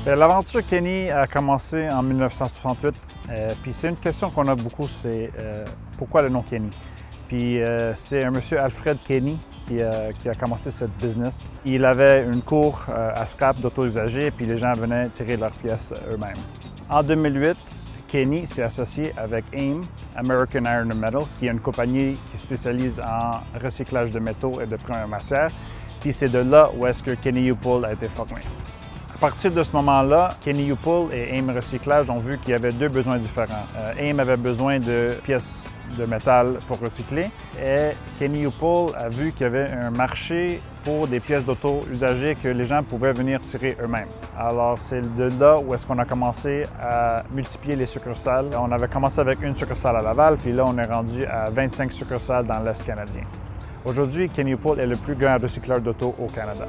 L'aventure Kenny a commencé en 1968. Puis c'est une question qu'on a beaucoup, c'est pourquoi le nom Kenny? Puis c'est un monsieur Alfred Kenny qui a commencé cette business. Il avait une cour à scrap d'auto usagés, puis les gens venaient tirer leurs pièces eux-mêmes. En 2008, Kenny s'est associé avec AIM, American Iron and Metal, qui est une compagnie qui spécialise en recyclage de métaux et de premières matières. Puis c'est de là où est-ce que Kenny U-Pull a été formé. À partir de ce moment-là, Kenny U-Pull et AIM Recyclage ont vu qu'il y avait deux besoins différents. AIM avait besoin de pièces de métal pour recycler et Kenny U-Pull a vu qu'il y avait un marché pour des pièces d'auto usagées que les gens pouvaient venir tirer eux-mêmes. Alors c'est de là où est-ce qu'on a commencé à multiplier les succursales. On avait commencé avec une succursale à Laval, puis là on est rendu à 25 succursales dans l'Est canadien. Aujourd'hui, Kenny U-Pull est le plus grand recycleur d'auto au Canada.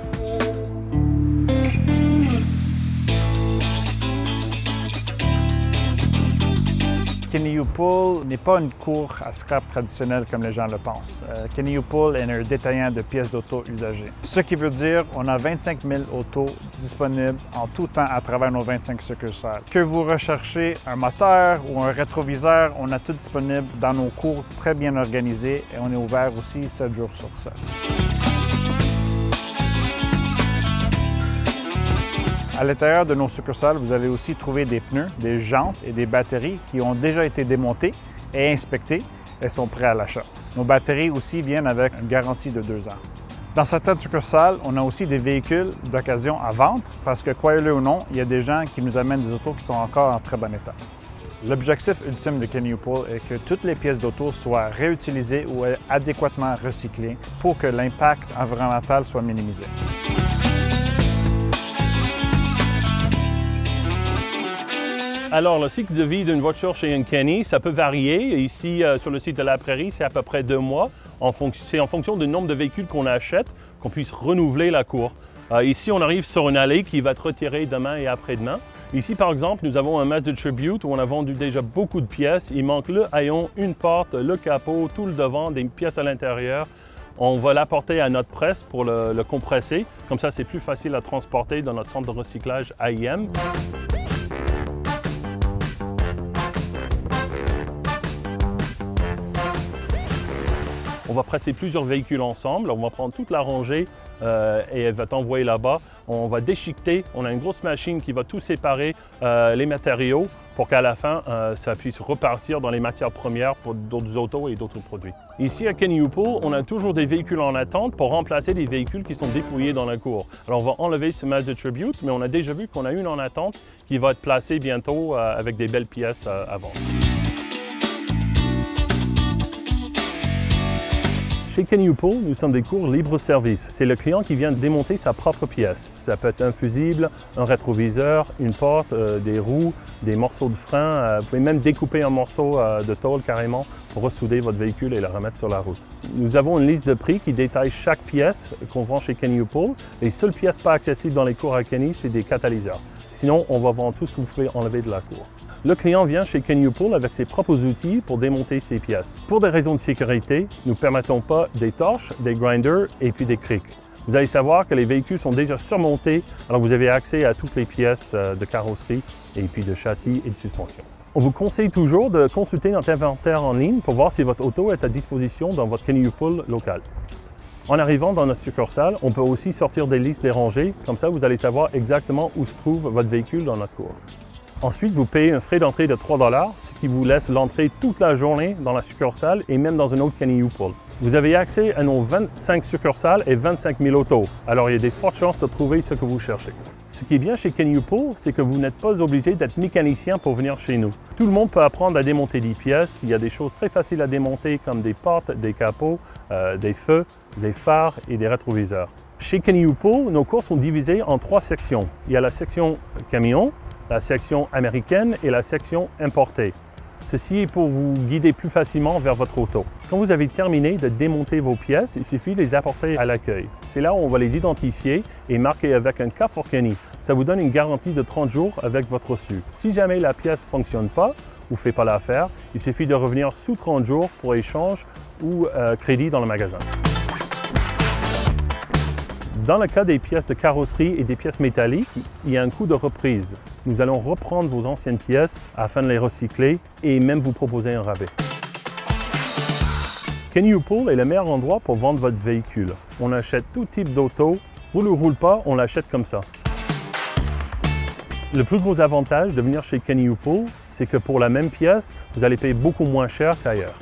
Kenny U-Pull n'est pas une cour à scrap traditionnelle comme les gens le pensent. Kenny U-Pull est un détaillant de pièces d'auto usagées. Ce qui veut dire qu'on a 25 000 autos disponibles en tout temps à travers nos 25 succursales. Que vous recherchez un moteur ou un rétroviseur, on a tout disponible dans nos cours très bien organisés et on est ouvert aussi 7 jours sur 7. À l'intérieur de nos succursales, vous allez aussi trouver des pneus, des jantes et des batteries qui ont déjà été démontées et inspectées et sont prêts à l'achat. Nos batteries aussi viennent avec une garantie de 2 ans. Dans certaines succursales, on a aussi des véhicules d'occasion à vendre parce que, croyez-le ou non, il y a des gens qui nous amènent des autos qui sont encore en très bon état. L'objectif ultime de Kenny U-Pull est que toutes les pièces d'auto soient réutilisées ou adéquatement recyclées pour que l'impact environnemental soit minimisé. Alors, le cycle de vie d'une voiture chez un Kenny, ça peut varier. Ici, sur le site de la Prairie, c'est à peu près 2 mois. C'est en fonction du nombre de véhicules qu'on achète, qu'on puisse renouveler la cour. Ici, on arrive sur une allée qui va être retirée demain et après-demain. Ici, par exemple, nous avons un Mazda Tribute où on a vendu déjà beaucoup de pièces. Il manque le haillon, une porte, le capot, tout le devant, des pièces à l'intérieur. On va l'apporter à notre presse pour le compresser. Comme ça, c'est plus facile à transporter dans notre centre de recyclage AIM. On va presser plusieurs véhicules ensemble, on va prendre toute la rangée et elle va t'envoyer là-bas. On va déchiqueter, on a une grosse machine qui va tout séparer les matériaux pour qu'à la fin, ça puisse repartir dans les matières premières pour d'autres autos et d'autres produits. Ici à Kenny U-Pull, on a toujours des véhicules en attente pour remplacer des véhicules qui sont dépouillés dans la cour. Alors on va enlever ce Mazda Tribute, mais on a déjà vu qu'on a une en attente qui va être placée bientôt avec des belles pièces à vendre. Chez Kenny U-Pull, nous sommes des cours libre-service. C'est le client qui vient démonter sa propre pièce. Ça peut être un fusible, un rétroviseur, une porte, des roues, des morceaux de frein. Vous pouvez même découper un morceau de tôle carrément pour ressouder votre véhicule et le remettre sur la route. Nous avons une liste de prix qui détaille chaque pièce qu'on vend chez Kenny U-Pull. Les seules pièces pas accessibles dans les cours à Kenny, c'est des catalyseurs. Sinon, on va vendre tout ce que vous pouvez enlever de la cour. Le client vient chez Kenny U-Pull avec ses propres outils pour démonter ses pièces. Pour des raisons de sécurité, nous ne permettons pas des torches, des grinders et puis des crics. Vous allez savoir que les véhicules sont déjà surmontés, alors vous avez accès à toutes les pièces de carrosserie et puis de châssis et de suspension. On vous conseille toujours de consulter notre inventaire en ligne pour voir si votre auto est à disposition dans votre Kenny U-Pull local. En arrivant dans notre succursale, on peut aussi sortir des listes des rangées, comme ça vous allez savoir exactement où se trouve votre véhicule dans notre cour. Ensuite, vous payez un frais d'entrée de 3 $, ce qui vous laisse l'entrée toute la journée dans la succursale et même dans une autre Kenny U-Pull. Vous avez accès à nos 25 succursales et 25 000 autos, alors il y a des fortes chances de trouver ce que vous cherchez. Ce qui est bien chez Kenny U-Pull, c'est que vous n'êtes pas obligé d'être mécanicien pour venir chez nous. Tout le monde peut apprendre à démonter des pièces. Il y a des choses très faciles à démonter comme des portes, des capots, des feux, des phares et des rétroviseurs. Chez Kenny U-Pull, nos cours sont divisés en 3 sections. Il y a la section camion, la section américaine et la section importée. Ceci est pour vous guider plus facilement vers votre auto. Quand vous avez terminé de démonter vos pièces, il suffit de les apporter à l'accueil. C'est là où on va les identifier et marquer avec un cas pour Kenny. Ça vous donne une garantie de 30 jours avec votre reçu. Si jamais la pièce ne fonctionne pas ou ne fait pas l'affaire, il suffit de revenir sous 30 jours pour échange ou crédit dans le magasin. Dans le cas des pièces de carrosserie et des pièces métalliques, il y a un coût de reprise. Nous allons reprendre vos anciennes pièces afin de les recycler et même vous proposer un rabais. Kenny U-Pool est le meilleur endroit pour vendre votre véhicule. On achète tout type d'auto, roule ou roule pas, on l'achète comme ça. Le plus gros avantage de venir chez Kenny U-Pool, c'est que pour la même pièce, vous allez payer beaucoup moins cher qu'ailleurs.